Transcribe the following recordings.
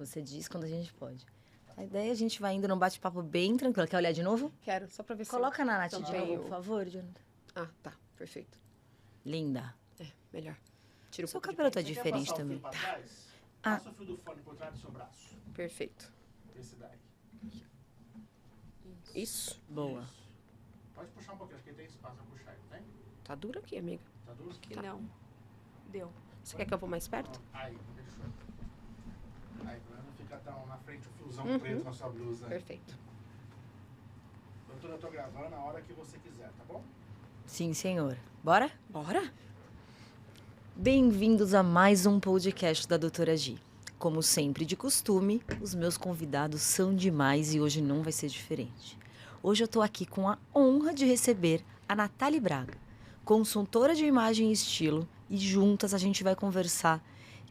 Você diz quando a gente pode. A ideia é a gente vai indo num bate-papo bem tranquilo. Quer olhar de novo? Quero, só pra ver se Coloca na Nath de tampei novo, por favor, Jonathan. Ah, tá. Perfeito. Linda. Melhor. Tira um Seu pouco de cabelo tá pé. Você quer diferente passar o também. fio pra trás? Ah. Passa o fio do fone por trás do seu braço. Perfeito. Esse daí. Isso. Boa. Isso. Pode puxar um pouquinho, acho que tem espaço pra puxar, não tem? Tá duro aqui, amiga. Tá duro? Que não. Deu. Você quer que eu vou mais perto? Aí, fechou. Aí, pra não ficar tão na frente o fiozão preto na sua blusa. Perfeito. Doutora, eu tô gravando a hora que você quiser, tá bom? Sim, senhor. Bora? Bora? Bem-vindos a mais um podcast da Doutora Gi. Como sempre de costume, os meus convidados são demais e hoje não vai ser diferente. Hoje eu tô aqui com a honra de receber a Natália Braga, consultora de imagem e estilo, e juntas a gente vai conversar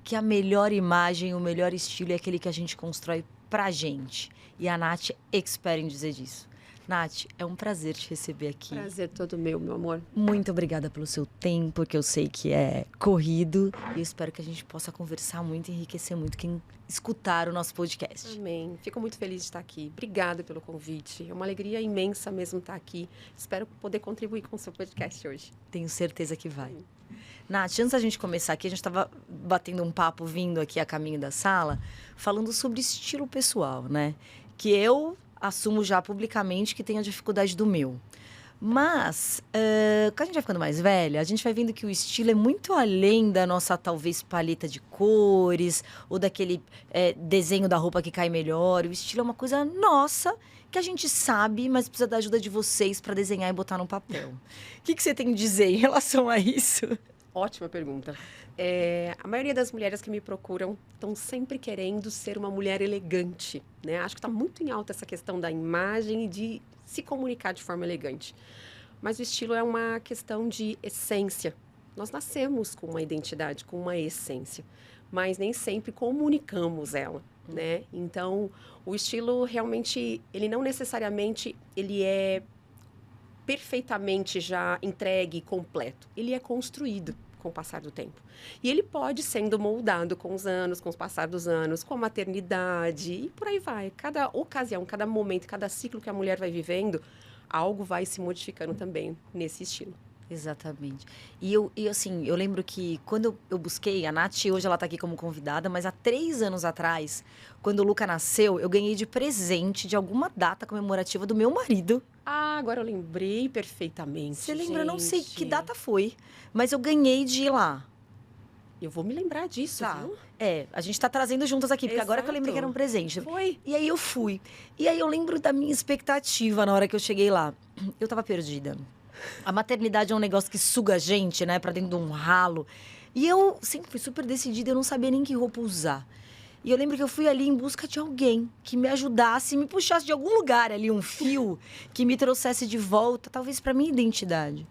que a melhor imagem, o melhor estilo é aquele que a gente constrói pra gente. E a Nath é expert em dizer disso. Nath, é um prazer te receber aqui. Prazer todo meu amor. Muito obrigada pelo seu tempo, que eu sei que é corrido. E eu espero que a gente possa conversar muito e enriquecer muito quem escutar o nosso podcast. Amém. Fico muito feliz de estar aqui. Obrigada pelo convite. É uma alegria imensa mesmo estar aqui. Espero poder contribuir com o seu podcast hoje. Tenho certeza que vai. Nath, antes da gente começar aqui, a gente estava batendo um papo vindo aqui a caminho da sala, falando sobre estilo pessoal, né? Que eu assumo já publicamente que tenho a dificuldade do meu. Mas, quando a gente vai ficando mais velha, a gente vai vendo que o estilo é muito além da nossa, talvez, paleta de cores, ou daquele desenho da roupa que cai melhor. O estilo é uma coisa nossa, que a gente sabe, mas precisa da ajuda de vocês para desenhar e botar no papel. O que você tem a dizer em relação a isso? Ótima pergunta. A maioria das mulheres que me procuram estão sempre querendo ser uma mulher elegante, né? Acho que está muito em alta essa questão da imagem e de se comunicar de forma elegante. Mas o estilo é uma questão de essência. Nós nascemos com uma identidade, com uma essência, mas nem sempre comunicamos ela, né? Então, o estilo realmente, ele não necessariamente, ele é perfeitamente já entregue e completo. Ele é construído com o passar do tempo. E ele pode sendo moldado com os anos, com o passar dos anos, com a maternidade e por aí vai. Cada ocasião, cada momento, cada ciclo que a mulher vai vivendo, algo vai se modificando também nesse estilo. Exatamente. E assim, eu lembro que quando eu busquei, a Nath hoje ela tá aqui como convidada, mas há 3 anos atrás, quando o Luca nasceu, eu ganhei de presente de alguma data comemorativa do meu marido. Ah, agora eu lembrei perfeitamente. Você lembra? Eu não sei que gente. data foi, mas eu ganhei de ir lá. Eu vou me lembrar disso, Tá. viu? A gente tá trazendo juntas aqui, porque agora que eu lembrei que era um presente. Foi. E aí eu fui. E aí eu lembro da minha expectativa na hora que eu cheguei lá. Eu tava perdida. A maternidade é um negócio que suga a gente, né? Pra dentro de um ralo. E eu sempre fui super decidida, eu não sabia nem que roupa usar. E eu lembro que eu fui ali em busca de alguém que me ajudasse, me puxasse de algum lugar ali, um fio que me trouxesse de volta, talvez pra minha identidade.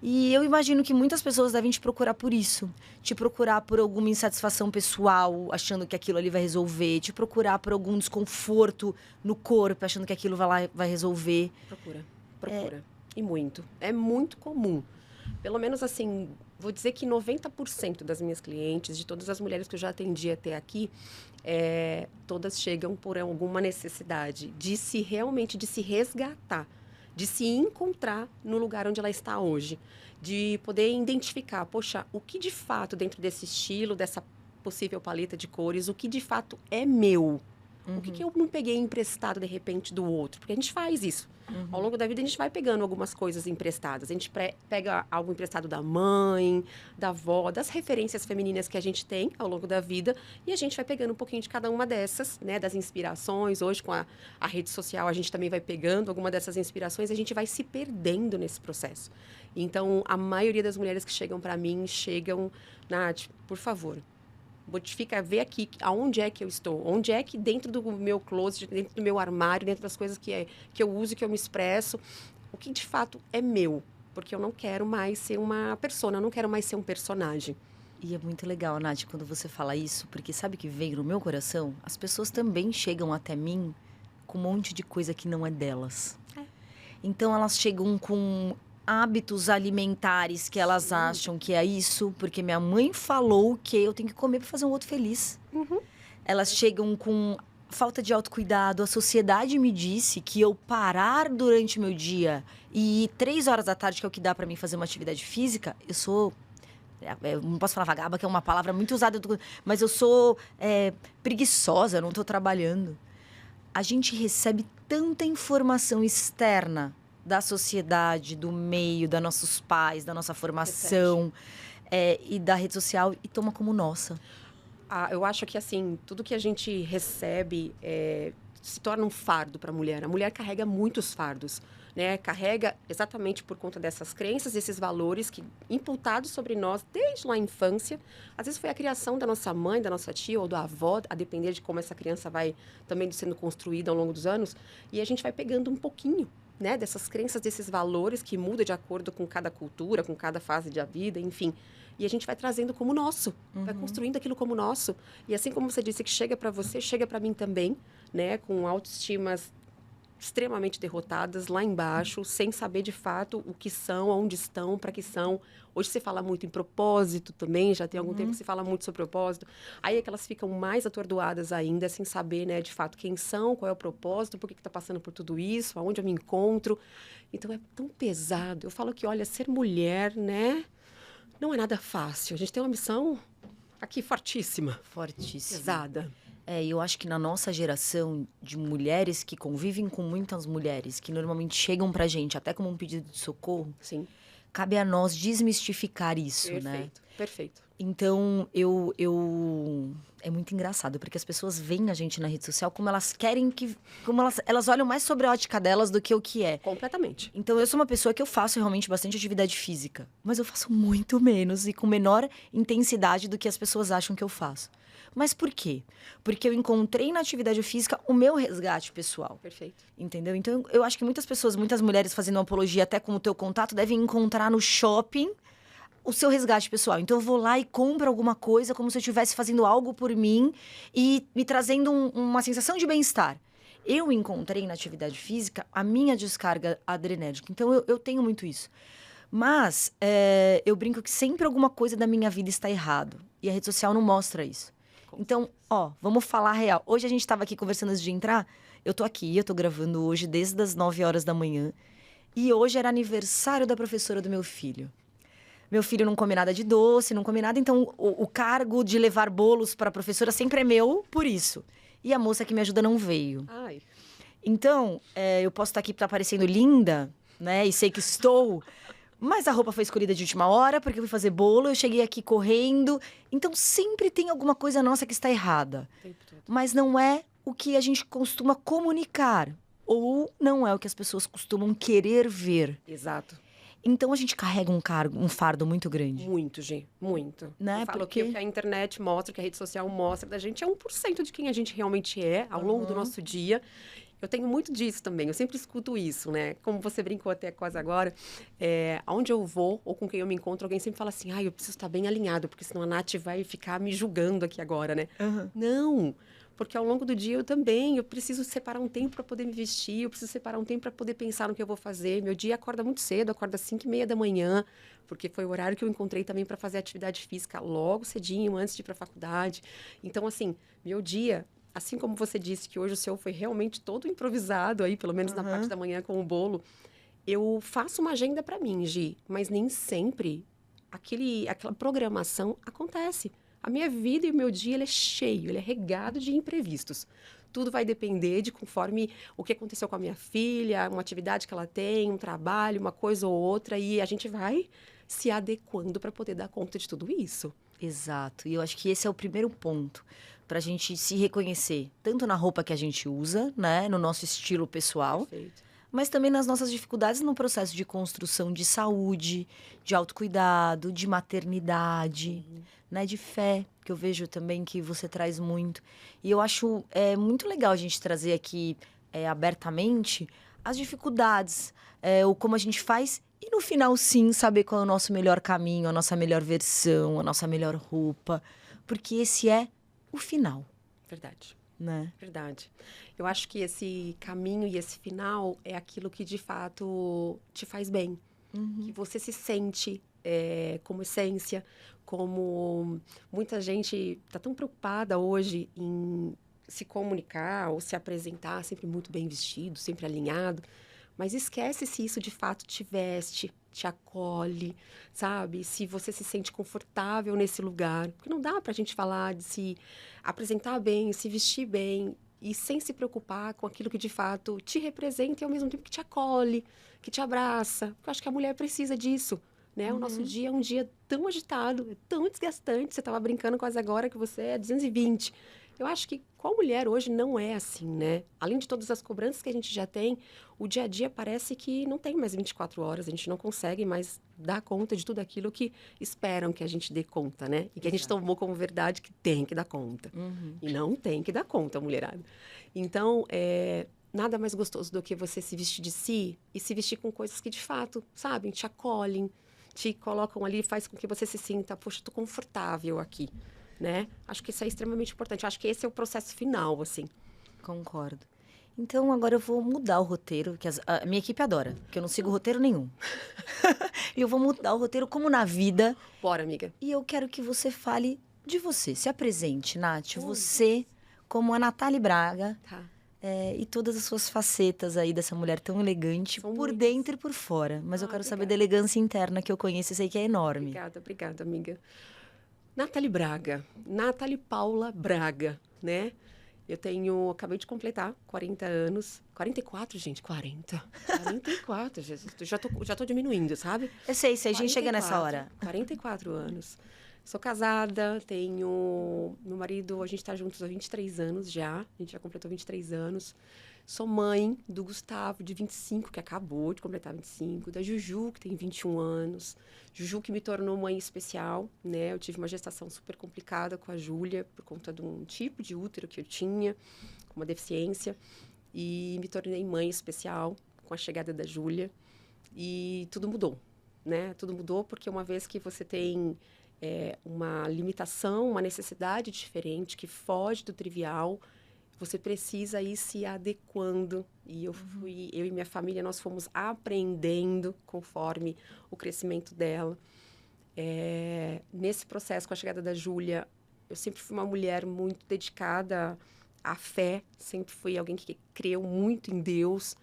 E eu imagino que muitas pessoas devem te procurar por isso. Te procurar por alguma insatisfação pessoal, achando que aquilo ali vai resolver. Te procurar por algum desconforto no corpo, achando que aquilo vai lá vai resolver. Procura. E muito. É muito comum. Pelo menos assim, vou dizer que 90% das minhas clientes, de todas as mulheres que eu já atendi até aqui, todas chegam por alguma necessidade de se resgatar, de se encontrar no lugar onde ela está hoje, de poder identificar, poxa, o que de fato dentro desse estilo, dessa possível paleta de cores, o que de fato é meu. O que eu não peguei emprestado, de repente, do outro? Porque a gente faz isso. Ao longo da vida, a gente vai pegando algumas coisas emprestadas. A gente pega algo emprestado da mãe, da avó, das referências femininas que a gente tem ao longo da vida. E a gente vai pegando um pouquinho de cada uma dessas, né? Das inspirações. Hoje, com a rede social, a gente também vai pegando alguma dessas inspirações e a gente vai se perdendo nesse processo. Então, a maioria das mulheres que chegam para mim, chegam... Nath, por favor, modifica, vê aqui aonde é que eu estou, onde é que dentro do meu closet, dentro do meu armário, dentro das coisas que eu uso, que eu me expresso, o que de fato é meu, porque eu não quero mais ser uma persona, eu não quero mais ser um personagem. E é muito legal, Nath, quando você fala isso, porque sabe o que vem no meu coração? As pessoas também chegam até mim com um monte de coisa que não é delas. Então elas chegam com hábitos alimentares que elas acham que é isso, porque minha mãe falou que eu tenho que comer para fazer um outro feliz. elas chegam com falta de autocuidado. A sociedade me disse que eu parar durante o meu dia e ir 3 horas da tarde, que é o que dá pra mim fazer uma atividade física, eu sou... Eu não posso falar vagaba, que é uma palavra muito usada, mas eu sou preguiçosa, eu não tô trabalhando. A gente recebe tanta informação externa da sociedade, do meio, dos nossos pais, da nossa formação e da rede social e toma como nossa. Eu acho que, assim, tudo que a gente recebe se torna um fardo para a mulher. A mulher carrega muitos fardos, né? Carrega exatamente por conta dessas crenças, desses valores que imputados sobre nós desde lá a infância. Às vezes foi a criação da nossa mãe, da nossa tia ou da avó, a depender de como essa criança vai também sendo construída ao longo dos anos. E a gente vai pegando um pouquinho, né, dessas crenças, desses valores que mudam de acordo com cada cultura, com cada fase da vida, enfim. E a gente vai trazendo como nosso, vai construindo aquilo como nosso. E assim como você disse que chega para você, chega para mim também, né, com autoestimas extremamente derrotadas lá embaixo, sem saber de fato o que são, onde estão, para que são. Hoje se fala muito em propósito também, já tem algum tempo que se fala muito sobre propósito. Aí é que elas ficam mais atordoadas ainda, sem saber, né, de fato quem são, qual é o propósito, por que está passando por tudo isso, aonde eu me encontro. Então é tão pesado. Eu falo que, olha, ser mulher, né, não é nada fácil. A gente tem uma missão aqui fortíssima. Fortíssima. Pesada. Eu acho que na nossa geração de mulheres que convivem com muitas mulheres, que normalmente chegam pra gente até como um pedido de socorro, Sim. cabe a nós desmistificar isso, né? Perfeito, perfeito. Então, é muito engraçado, porque as pessoas veem a gente na rede social como elas querem que... Como elas olham mais sobre a ótica delas do que o que é. Completamente. Então, eu sou uma pessoa que eu faço realmente bastante atividade física. Mas eu faço muito menos e com menor intensidade do que as pessoas acham que eu faço. Mas por quê? Porque eu encontrei na atividade física o meu resgate pessoal. Perfeito. Entendeu? Então, eu acho que muitas pessoas, muitas mulheres fazendo apologia até com o teu contato, devem encontrar no shopping o seu resgate pessoal. Então, eu vou lá e compro alguma coisa como se eu estivesse fazendo algo por mim e me trazendo uma sensação de bem-estar. Eu encontrei na atividade física a minha descarga adrenérgica. Então, eu tenho muito isso. Mas, eu brinco que sempre alguma coisa da minha vida está errado. E a rede social não mostra isso. Então, vamos falar real. Hoje a gente estava aqui conversando antes de entrar. Eu tô aqui, eu tô gravando hoje desde as 9 horas da manhã. E hoje era aniversário da professora do meu filho. Meu filho não come nada de doce, não come nada. Então, o cargo de levar bolos para a professora sempre é meu por isso. E a moça que me ajuda não veio. Ai. Então, eu posso estar aqui tá parecendo linda, né? E sei que estou... Mas a roupa foi escolhida de última hora, porque eu fui fazer bolo, eu cheguei aqui correndo. Então, sempre tem alguma coisa nossa que está errada. O tempo todo. Mas não é o que a gente costuma comunicar. Ou não é o que as pessoas costumam querer ver. Exato. Então, a gente carrega um fardo muito grande. Muito, Gi. Muito. Né? Eu falo Porque... que o que a internet mostra, que a rede social mostra da gente é 1% de quem a gente realmente é ao longo do nosso dia. Eu tenho muito disso também, eu sempre escuto isso, né? Como você brincou até quase agora, aonde eu vou ou com quem eu me encontro, alguém sempre fala assim, eu preciso estar bem alinhado, porque senão a Nath vai ficar me julgando aqui agora, né? Não, porque ao longo do dia eu preciso separar um tempo para poder me vestir, eu preciso separar um tempo para poder pensar no que eu vou fazer. Meu dia acorda muito cedo, acorda às 5:30 da manhã, porque foi o horário que eu encontrei também para fazer atividade física logo cedinho, antes de ir para a faculdade. Então, assim, meu dia... Assim como você disse que hoje o seu foi realmente todo improvisado aí, pelo menos na parte da manhã com o bolo, eu faço uma agenda para mim, Gi, mas nem sempre aquela programação acontece. A minha vida e o meu dia, ele é cheio, ele é regado de imprevistos. Tudo vai depender de conforme o que aconteceu com a minha filha, uma atividade que ela tem, um trabalho, uma coisa ou outra, e a gente vai se adequando para poder dar conta de tudo isso. Exato. E eu acho que esse é o primeiro ponto pra gente se reconhecer, tanto na roupa que a gente usa, né, no nosso estilo pessoal, Perfeito. mas também nas nossas dificuldades no processo de construção de saúde, de autocuidado, de maternidade, né, de fé, que eu vejo também que você traz muito. E eu acho muito legal a gente trazer aqui abertamente as dificuldades, o como a gente faz e no final, sim, saber qual é o nosso melhor caminho, a nossa melhor versão, a nossa melhor roupa, porque esse é o final, Verdade. né? Verdade. Eu acho que esse caminho e esse final é aquilo que, de fato, te faz bem. Que você se sente como essência, como muita gente está tão preocupada hoje em se comunicar ou se apresentar sempre muito bem vestido, sempre alinhado, mas esquece se isso de fato te veste, te acolhe, sabe? Se você se sente confortável nesse lugar. Porque não dá pra gente falar de se apresentar bem, se vestir bem e sem se preocupar com aquilo que de fato te representa e ao mesmo tempo que te acolhe, que te abraça. Porque eu acho que a mulher precisa disso, né? O nosso dia é um dia tão agitado, tão desgastante. Você estava brincando quase agora que você é 220. Eu acho que qual mulher hoje não é assim, né? Além de todas as cobranças que a gente já tem, o dia a dia parece que não tem mais 24 horas, a gente não consegue mais dar conta de tudo aquilo que esperam que a gente dê conta, né? E que a gente tomou como verdade que tem que dar conta. E não tem que dar conta, mulherada. Então, nada mais gostoso do que você se vestir de si e se vestir com coisas que, de fato, sabem, te acolhem, te colocam ali, faz com que você se sinta, poxa, tô confortável aqui. Né? Acho que isso é extremamente importante. Acho que esse é o processo final, assim. Concordo. Então, agora eu vou mudar o roteiro, que a minha equipe adora, porque eu não sigo roteiro nenhum. E eu vou mudar o roteiro como na vida. Bora, amiga. E eu quero que você fale de você. Se apresente, Nath. Você, como a Natália Braga, Tá. e todas as suas facetas aí dessa mulher tão elegante, São por muitas. dentro e por fora. Mas eu quero saber da Obrigada. elegância interna que eu conheço e sei que é enorme. Obrigada, amiga. Nathalie Braga. Nathalie Paula Braga, né? Acabei de completar 40 anos. 44, gente, 40. 44, Jesus. Já tô diminuindo, sabe? Eu sei, a gente chega nessa hora. 44 anos. Sou casada, tenho... Meu marido, a gente tá juntos há 23 anos já. A gente já completou 23 anos. Sou mãe do Gustavo, de 25, que acabou de completar 25. Da Juju, que tem 21 anos. Juju, que me tornou mãe especial, né? Eu tive uma gestação super complicada com a Júlia, por conta de um tipo de útero que eu tinha, com uma deficiência. E me tornei mãe especial com a chegada da Júlia. E tudo mudou, né? Tudo mudou porque uma vez que você tem uma limitação, uma necessidade diferente, que foge do trivial, você precisa ir se adequando. E eu e minha família, nós fomos aprendendo conforme o crescimento dela. Nesse processo, com a chegada da Júlia, eu sempre fui uma mulher muito dedicada à fé, sempre fui alguém que creu muito em Deus.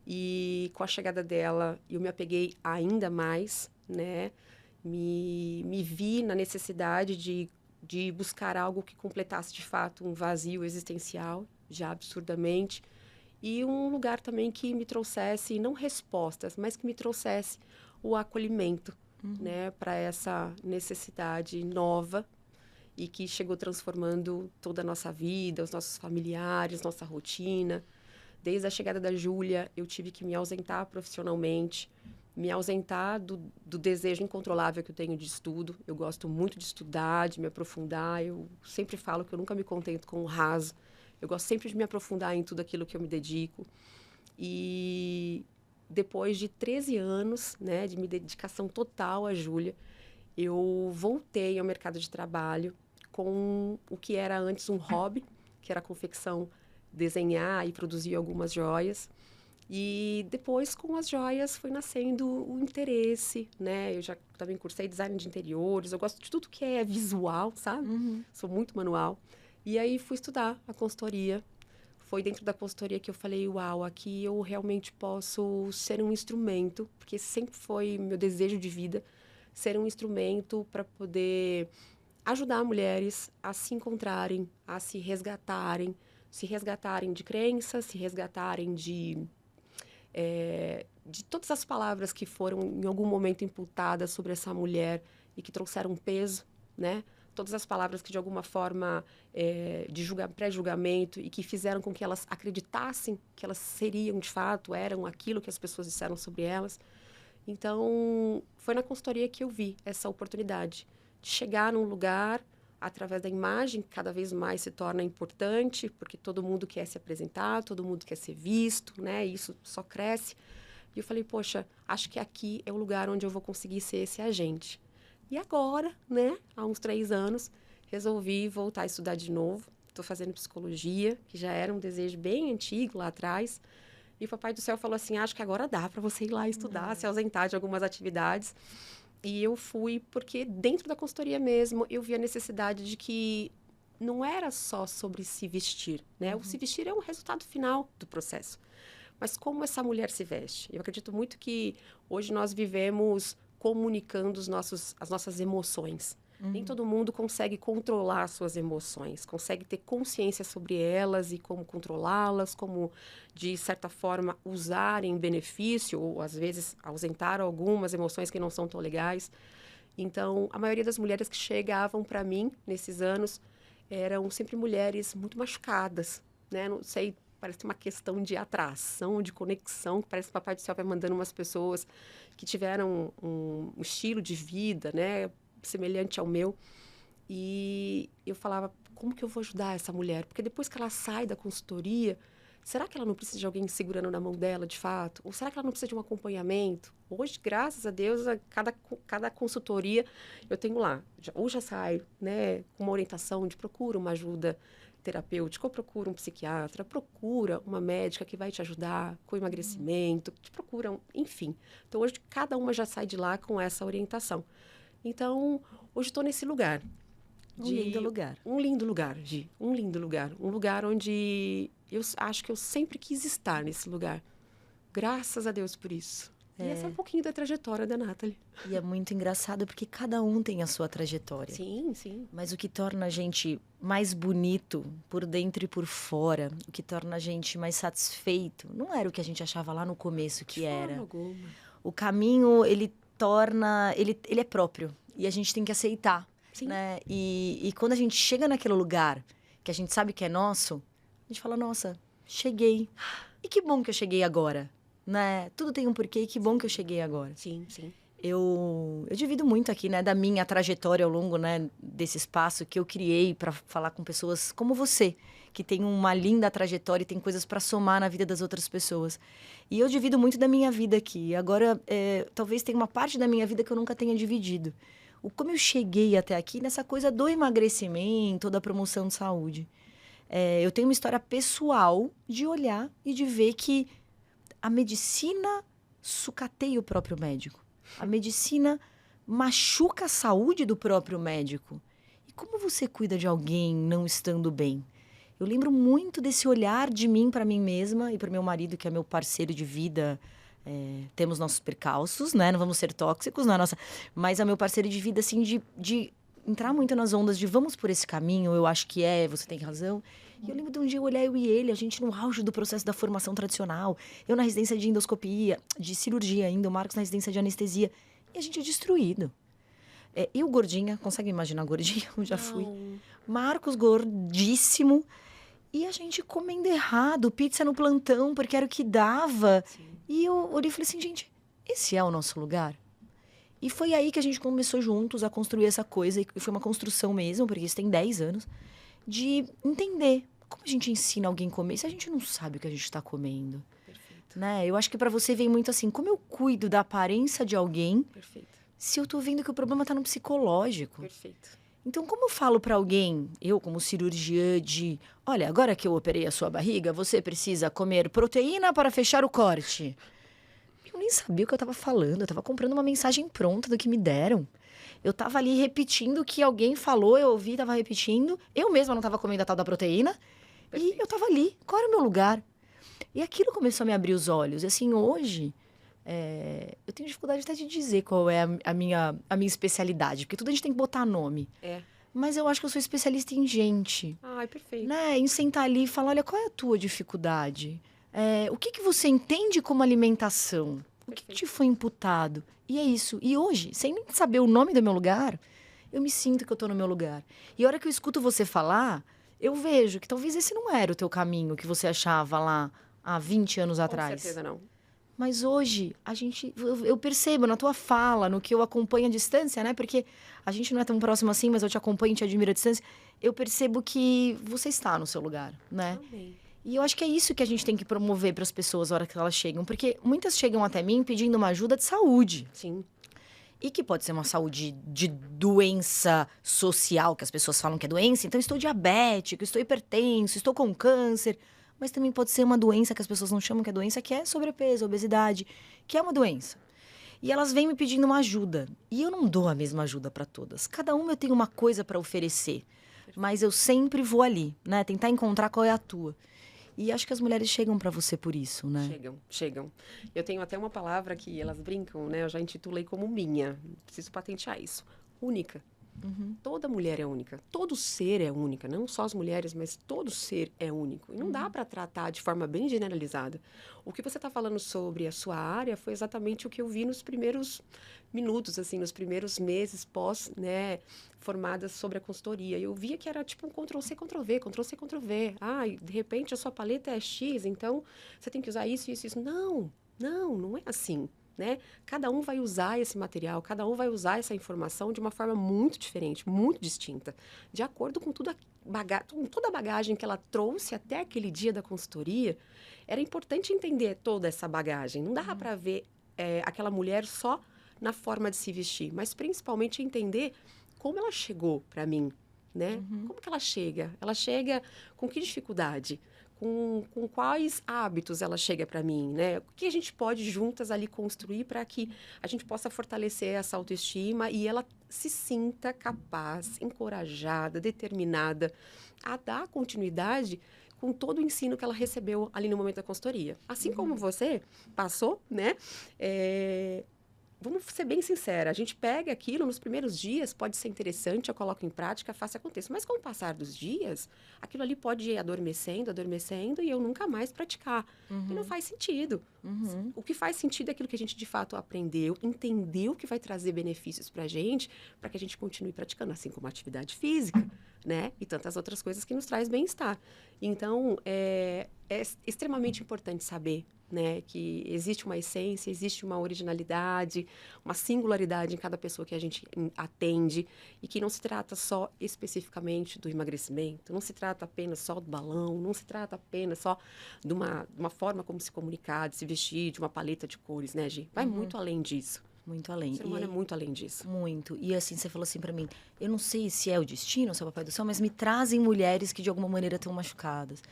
E com a chegada dela, eu me apeguei ainda mais, né? Me vi na necessidade de buscar algo que completasse, de fato, um vazio existencial, já absurdamente. E um lugar também que me trouxesse, não respostas, mas que me trouxesse o acolhimento, né? Para essa necessidade nova e que chegou transformando toda a nossa vida, os nossos familiares, nossa rotina. Desde a chegada da Júlia, eu tive que me ausentar profissionalmente, me ausentar do desejo incontrolável que eu tenho de estudo. Eu gosto muito de estudar, de me aprofundar. Eu sempre falo que eu nunca me contento com o raso. Eu gosto sempre de me aprofundar em tudo aquilo que eu me dedico. E depois de 13 anos, né, de dedicação total à Júlia, eu voltei ao mercado de trabalho com o que era antes um hobby, que era a confecção, desenhar e produzir algumas joias. E depois, com as joias, foi nascendo o interesse, né? Eu já também cursei design de interiores, eu gosto de tudo que é visual, sabe? Sou muito manual. E aí fui estudar a consultoria. Foi dentro da consultoria que eu falei, uau, aqui eu realmente posso ser um instrumento, porque sempre foi meu desejo de vida, ser um instrumento para poder ajudar mulheres a se encontrarem, a se resgatarem de crenças, se resgatarem de todas as palavras que foram em algum momento imputadas sobre essa mulher e que trouxeram peso, né? Todas as palavras que de alguma forma pré-julgamento e que fizeram com que elas acreditassem que elas seriam de fato, eram aquilo que as pessoas disseram sobre elas. Então, foi na consultoria que eu vi essa oportunidade de chegar num lugar através da imagem, que cada vez mais se torna importante, porque todo mundo quer se apresentar, todo mundo quer ser visto, né? E isso só cresce. E eu falei, poxa, acho que aqui é o lugar onde eu vou conseguir ser esse agente. E agora, né, há uns 3 anos, resolvi voltar a estudar de novo. Estou fazendo psicologia, que já era um desejo bem antigo lá atrás. E o Papai do Céu falou assim, acho que agora dá para você ir lá estudar, se ausentar de algumas atividades. E eu fui porque dentro da consultoria mesmo, eu vi a necessidade de que não era só sobre se vestir, né? O se vestir é um resultado final do processo. Mas como essa mulher se veste? Eu acredito muito que hoje nós vivemos comunicando as nossas emoções. Nem todo mundo consegue controlar as suas emoções, consegue ter consciência sobre elas e como controlá-las, como, de certa forma, usar em benefício ou, às vezes, ausentar algumas emoções que não são tão legais. Então, a maioria das mulheres que chegavam para mim nesses anos eram sempre mulheres muito machucadas, né? Não sei, parece uma questão de atração, de conexão, que parece que o Papai do Céu vai mandando umas pessoas que tiveram um estilo de vida, né, semelhante ao meu. E eu falava, como que eu vou ajudar essa mulher? Porque depois que ela sai da consultoria, será que ela não precisa de alguém segurando na mão dela, de fato? Ou será que ela não precisa de um acompanhamento? Hoje, graças a Deus, cada consultoria eu tenho lá. Ou já saio, né, com uma orientação de procura uma ajuda terapêutica, ou procura um psiquiatra, procura uma médica que vai te ajudar com emagrecimento, te procura, enfim. Então, hoje, cada uma já sai de lá com essa orientação. Então, hoje estou nesse lugar. Um lindo lugar. Um lindo lugar, Gi. Um lindo lugar. Um lugar onde eu acho que eu sempre quis estar nesse lugar. Graças a Deus por isso. E essa é um pouquinho da trajetória da Nathalie. E é muito engraçado porque cada um tem a sua trajetória. Sim, sim. Mas o que torna a gente mais bonito por dentro e por fora, o que torna a gente mais satisfeito, não era o que a gente achava lá no começo que era. Alguma. O caminho, ele é próprio. E a gente tem que aceitar. Sim. Né? E quando a gente chega naquele lugar que a gente sabe que é nosso, a gente fala, nossa, cheguei. E que bom que eu cheguei agora. Né? Tudo tem um porquê e que bom que eu cheguei agora. Sim, sim. Eu divido muito aqui, né, da minha trajetória ao longo, né, desse espaço que eu criei para falar com pessoas como você, que tem uma linda trajetória e tem coisas para somar na vida das outras pessoas. E eu divido muito da minha vida aqui. Agora, talvez tenha uma parte da minha vida que eu nunca tenha dividido. Como eu cheguei até aqui nessa coisa do emagrecimento, da promoção de saúde. Eu tenho uma história pessoal de olhar e de ver que a medicina sucateia o próprio médico. A medicina machuca a saúde do próprio médico. E como você cuida de alguém não estando bem? Eu lembro muito desse olhar de mim para mim mesma e para o meu marido, que é meu parceiro de vida. Temos nossos percalços, né? Não vamos ser tóxicos, não é nossa. Mas é meu parceiro de vida, assim, de entrar muito nas ondas de vamos por esse caminho, eu acho que você tem razão. E eu lembro de um dia olhar eu e ele, a gente no auge do processo da formação tradicional, eu na residência de endoscopia, de cirurgia ainda, o Marcos na residência de anestesia, e a gente é destruído. Eu gordinha, consegue imaginar gordinha? Eu já fui. Marcos gordíssimo, e a gente comendo errado, pizza no plantão, porque era o que dava. Sim. E eu olhei e falei assim, gente, esse é o nosso lugar? E foi aí que a gente começou juntos a construir essa coisa, e foi uma construção mesmo, porque isso tem 10 anos, de entender como a gente ensina alguém a comer se a gente não sabe o que a gente está comendo. Perfeito. Né? Eu acho que para você vem muito assim, como eu cuido da aparência de alguém. Perfeito. Se eu tô vendo que o problema tá no psicológico. Perfeito. Então, como eu falo para alguém, eu como cirurgiã olha, agora que eu operei a sua barriga, você precisa comer proteína para fechar o corte. Eu nem sabia o que eu tava falando, eu tava comprando uma mensagem pronta do que me deram. Eu tava ali repetindo o que alguém falou, eu ouvi, tava repetindo. Eu mesma não tava comendo a tal da proteína. Perfeito. E eu tava ali, qual era o meu lugar? E aquilo começou a me abrir os olhos. E assim, hoje, eu tenho dificuldade até de dizer qual é a minha especialidade. Porque tudo a gente tem que botar nome. Mas eu acho que eu sou especialista em gente. Ai, perfeito. Né? Em sentar ali e falar, olha, qual é a tua dificuldade? O que você entende como alimentação? O que te foi imputado? E é isso. E hoje, sem nem saber o nome do meu lugar, eu me sinto que eu tô no meu lugar. E a hora que eu escuto você falar, eu vejo que talvez esse não era o teu caminho que você achava lá há 20 anos atrás. Com certeza não. Mas hoje, eu percebo na tua fala, no que eu acompanho à distância, né? Porque a gente não é tão próximo assim, mas eu te acompanho e te admiro à distância. Eu percebo que você está no seu lugar, né? Amém. E eu acho que é isso que a gente tem que promover para as pessoas na hora que elas chegam. Porque muitas chegam até mim pedindo uma ajuda de saúde. Sim. E que pode ser uma saúde de doença social, que as pessoas falam que é doença. Então, estou diabético, estou hipertenso, estou com câncer. Mas também pode ser uma doença que as pessoas não chamam que é doença, que é sobrepeso, obesidade, que é uma doença. E elas vêm me pedindo uma ajuda. E eu não dou a mesma ajuda para todas. Cada uma eu tenho uma coisa para oferecer. Mas eu sempre vou ali, né? Tentar encontrar qual é a tua. E acho que as mulheres chegam para você por isso, né? Chegam. Eu tenho até uma palavra que elas brincam, né? Eu já intitulei como minha. Preciso patentear isso. Única. Toda mulher é única. Todo ser é única. Não só as mulheres, mas todo ser é único. E não dá para tratar de forma bem generalizada. O que você está falando sobre a sua área foi exatamente o que eu vi nos primeiros minutos, assim, nos primeiros meses pós, né, formadas sobre a consultoria. Eu via que era tipo um Ctrl-C, Ctrl-V, Ctrl-C, Ctrl-V. Ah, e de repente a sua paleta é X, então você tem que usar isso, isso, isso. Não é assim. Né? Cada um vai usar esse material, cada um vai usar essa informação de uma forma muito diferente, muito distinta, de acordo com toda a bagagem que ela trouxe até aquele dia da consultoria. Era importante entender toda essa bagagem. Não dava para ver aquela mulher só na forma de se vestir, mas principalmente entender como ela chegou para mim, né? Como que ela chega? Ela chega com que dificuldade? Com quais hábitos ela chega para mim, né? O que a gente pode juntas ali construir para que a gente possa fortalecer essa autoestima e ela se sinta capaz, encorajada, determinada a dar continuidade com todo o ensino que ela recebeu ali no momento da consultoria. Assim como você passou, né? Vamos ser bem sincera, a gente pega aquilo nos primeiros dias, pode ser interessante, eu coloco em prática, faça acontecer. Mas com o passar dos dias, aquilo ali pode ir adormecendo e eu nunca mais praticar. E não faz sentido. O que faz sentido é aquilo que a gente de fato aprendeu, entendeu que vai trazer benefícios para que a gente continue praticando, assim como a atividade física, né? E tantas outras coisas que nos traz bem-estar. Então, é extremamente importante saber, né, que existe uma essência, existe uma originalidade, uma singularidade em cada pessoa que a gente atende e que não se trata só especificamente do emagrecimento, não se trata apenas só do balão, não se trata apenas só de uma forma como se comunicar, de se vestir, de uma paleta de cores, né, Gi? Vai muito além disso. Muito além. O ser humano é muito além disso. Muito. E assim, você falou assim pra mim, eu não sei se é o destino, se é o papai do céu, mas me trazem mulheres que de alguma maneira estão machucadas.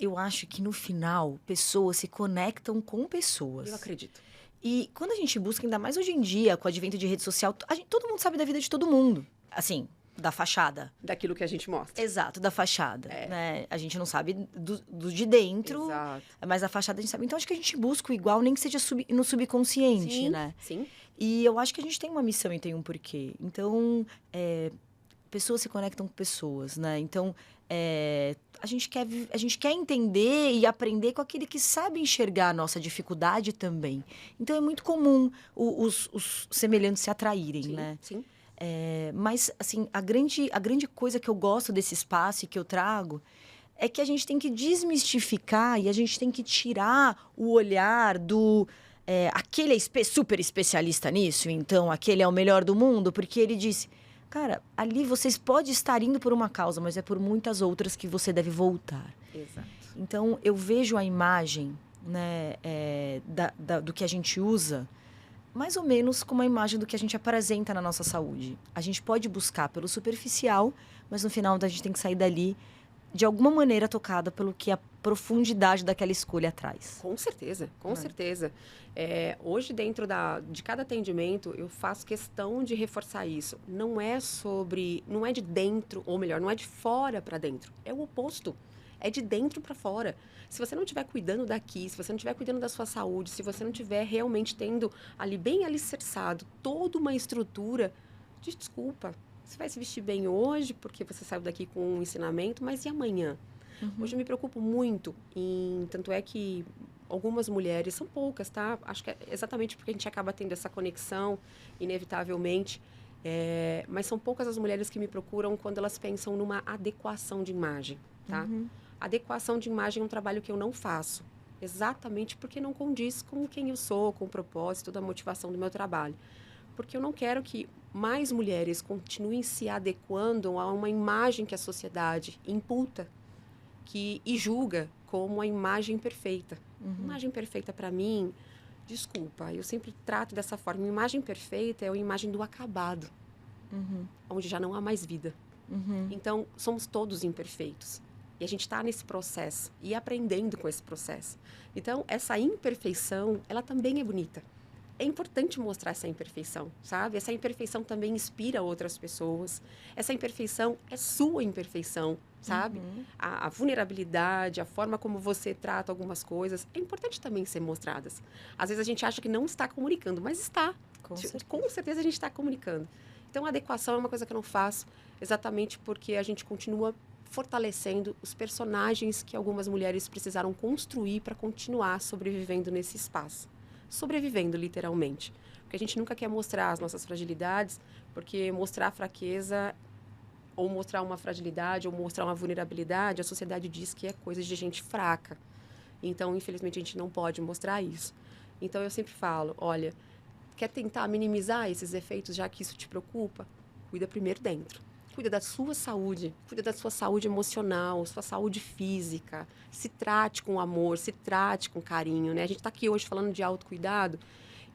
Eu acho que no final, pessoas se conectam com pessoas. Eu acredito. E quando a gente busca, ainda mais hoje em dia, com o advento de rede social, todo mundo sabe da vida de todo mundo. Assim, da fachada. Daquilo que a gente mostra. Exato, da fachada. Né? A gente não sabe do de dentro, Exato. mas a fachada a gente sabe. Então, acho que a gente busca o igual, nem que seja no subconsciente, Sim, né? sim. E eu acho que a gente tem uma missão e tem um porquê. Então, pessoas se conectam com pessoas, né? Então, a gente quer entender e aprender com aquele que sabe enxergar a nossa dificuldade também. Então, é muito comum os semelhantes se atraírem, Sim, né? sim. Mas, assim, a grande coisa que eu gosto desse espaço e que eu trago é que a gente tem que desmistificar e a gente tem que tirar o olhar do... aquele é super especialista nisso, então aquele é o melhor do mundo, porque ele disse... Cara, ali vocês podem estar indo por uma causa, mas é por muitas outras que você deve voltar. Exato. Então, eu vejo a imagem, né, do que a gente usa, mais ou menos como a imagem do que a gente apresenta na nossa saúde. A gente pode buscar pelo superficial, mas no final a gente tem que sair dali de alguma maneira tocada pelo que a profundidade daquela escolha traz. Com certeza, com certeza. Hoje, dentro de cada atendimento, eu faço questão de reforçar isso. Não é de dentro, ou melhor, não é de fora para dentro. É o oposto. É de dentro para fora. Se você não estiver cuidando daqui, se você não estiver cuidando da sua saúde, se você não estiver realmente tendo ali bem alicerçado toda uma estrutura, desculpa, você vai se vestir bem hoje porque você saiu daqui com um ensinamento, mas e amanhã? Hoje eu me preocupo muito tanto é que algumas mulheres, são poucas, tá? Acho que é exatamente porque a gente acaba tendo essa conexão, inevitavelmente, mas são poucas as mulheres que me procuram quando elas pensam numa adequação de imagem, tá? Adequação de imagem é um trabalho que eu não faço, exatamente porque não condiz com quem eu sou, com o propósito da motivação do meu trabalho. Porque eu não quero que mais mulheres continuem se adequando a uma imagem que a sociedade imputa e julga como a imagem perfeita. Imagem perfeita, para mim, desculpa, eu sempre trato dessa forma. Uma imagem perfeita é a imagem do acabado, onde já não há mais vida. Então, somos todos imperfeitos. E a gente está nesse processo e aprendendo com esse processo. Então, essa imperfeição, ela também é bonita. é importante mostrar essa imperfeição, sabe? Essa imperfeição também inspira outras pessoas. Essa imperfeição é sua imperfeição, sabe? A vulnerabilidade, a forma como você trata algumas coisas, é importante também ser mostradas. Às vezes a gente acha que não está comunicando, mas está. Com certeza a gente está comunicando. Então, a adequação é uma coisa que eu não faço, exatamente porque a gente continua fortalecendo os personagens que algumas mulheres precisaram construir para continuar sobrevivendo nesse espaço. Sobrevivendo, literalmente. Porque a gente nunca quer mostrar as nossas fragilidades, porque mostrar fraqueza, ou mostrar uma fragilidade, ou mostrar uma vulnerabilidade, a sociedade diz que é coisa de gente fraca. Então, infelizmente, a gente não pode mostrar isso. Então, eu sempre falo, olha, quer tentar minimizar esses efeitos, já que isso te preocupa? Cuida primeiro dentro. Cuida da sua saúde emocional, sua saúde física. Se trate com amor, se trate com carinho, né? A gente está aqui hoje falando de autocuidado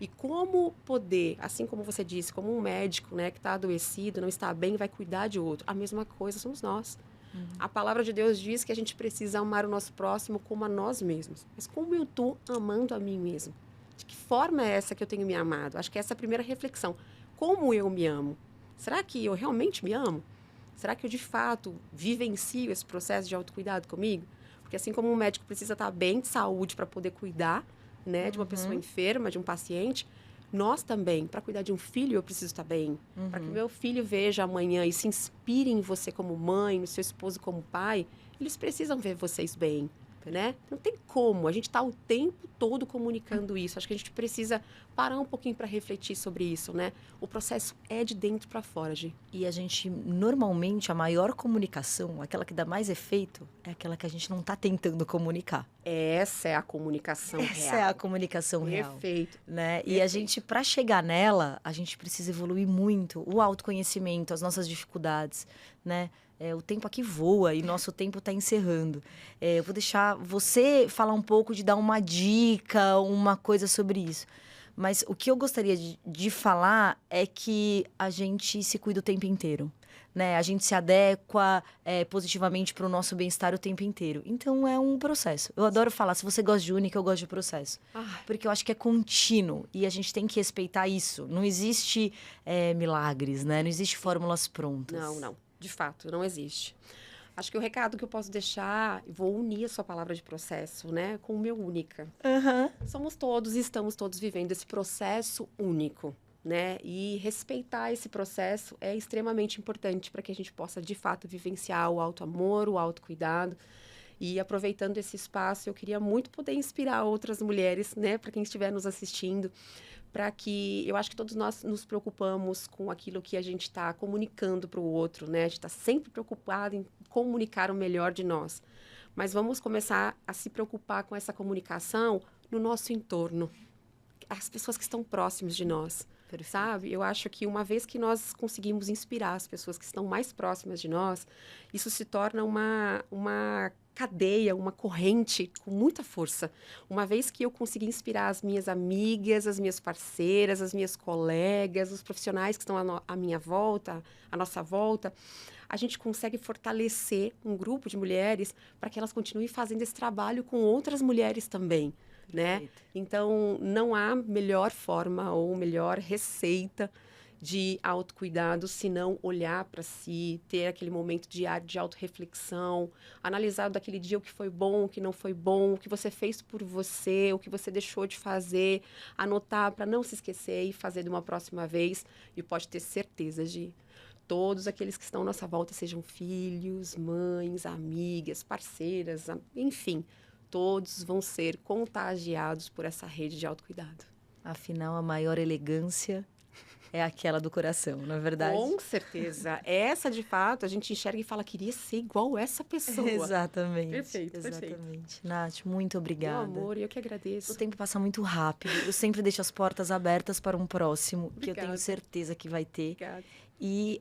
e como poder, assim como você disse, como um médico, né, que está adoecido, não está bem, vai cuidar de outro. A mesma coisa somos nós. A palavra de Deus diz que a gente precisa amar o nosso próximo como a nós mesmos. Mas como eu estou amando a mim mesmo? De que forma é essa que eu tenho me amado? Acho que essa é a primeira reflexão. Como eu me amo? Será que eu realmente me amo? Será que eu, de fato, vivencio esse processo de autocuidado comigo? Porque assim como um médico precisa estar bem de saúde para poder cuidar, né, de uma pessoa enferma, de um paciente, nós também, para cuidar de um filho, eu preciso estar bem. Para que meu filho veja amanhã e se inspire em você como mãe, no seu esposo como pai, eles precisam ver vocês bem. Né? Não tem como, a gente está o tempo todo comunicando isso. Acho que a gente precisa parar um pouquinho para refletir sobre isso, né? O processo é de dentro para fora, Gi. E a gente, normalmente, a maior comunicação, aquela que dá mais efeito, é aquela que a gente não está tentando comunicar. Essa é a comunicação real. Essa é a comunicação real. Perfeito. Né? E a gente, para chegar nela, a gente precisa evoluir muito. O autoconhecimento, as nossas dificuldades, né? O tempo aqui voa e nosso tempo está encerrando. Eu vou deixar você falar um pouco, de dar uma dica, uma coisa sobre isso. Mas o que eu gostaria de falar é que a gente se cuida o tempo inteiro. Né? A gente se adequa positivamente para o nosso bem-estar o tempo inteiro. Então, é um processo. Eu adoro falar, se você gosta de única, eu gosto de processo. Porque eu acho que é contínuo e a gente tem que respeitar isso. Não existe milagres, né? Não existe fórmulas prontas. Não. De fato, não existe. Acho que o recado que eu posso deixar, vou unir a sua palavra de processo, né, com o meu única. Somos todos e estamos todos vivendo esse processo único, né? E respeitar esse processo é extremamente importante para que a gente possa, de fato, vivenciar o autoamor, o autocuidado. E aproveitando esse espaço, eu queria muito poder inspirar outras mulheres, né, para quem estiver nos assistindo, para que eu acho que todos nós nos preocupamos com aquilo que a gente está comunicando para o outro, né? A gente está sempre preocupado em comunicar o melhor de nós. Mas vamos começar a se preocupar com essa comunicação no nosso entorno. As pessoas que estão próximas de nós, sabe? Eu acho que uma vez que nós conseguimos inspirar as pessoas que estão mais próximas de nós, isso se torna uma cadeia, uma corrente com muita força. Uma vez que eu consegui inspirar as minhas amigas, as minhas parceiras, as minhas colegas, os profissionais que estão à minha volta, à nossa volta, a gente consegue fortalecer um grupo de mulheres para que elas continuem fazendo esse trabalho com outras mulheres também, né? Então, não há melhor forma ou melhor receita de autocuidado, se não olhar para si, ter aquele momento diário de autorreflexão, analisar daquele dia o que foi bom, o que não foi bom, o que você fez por você, o que você deixou de fazer, anotar para não se esquecer e fazer de uma próxima vez. E pode ter certeza de todos aqueles que estão à nossa volta, sejam filhos, mães, amigas, parceiras, enfim, todos vão ser contagiados por essa rede de autocuidado. Afinal, a maior elegância é aquela do coração, não é verdade? Com certeza. Essa, de fato, a gente enxerga e fala, queria ser igual essa pessoa. Exatamente. Perfeito. Nath, muito obrigada. Meu amor, eu que agradeço. O tempo passa muito rápido. Eu sempre deixo as portas abertas para um próximo, que eu tenho certeza que vai ter. Obrigada. E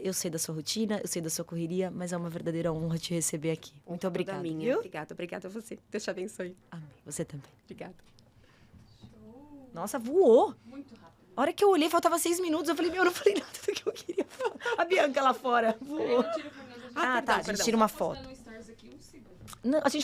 eu sei da sua rotina, eu sei da sua correria, mas é uma verdadeira honra te receber aqui. Muito obrigada. Minha. Viu? Obrigada a você. Deus te abençoe. Amém. Você também. Obrigada. Nossa, voou. Muito rápido. A hora que eu olhei, faltava 6 minutos. Eu falei, eu não falei nada do que eu queria falar. A Bianca lá fora voou. Eu tiro pra mim, Tá. A gente tira uma foto. Aqui, um segundo. Não, a gente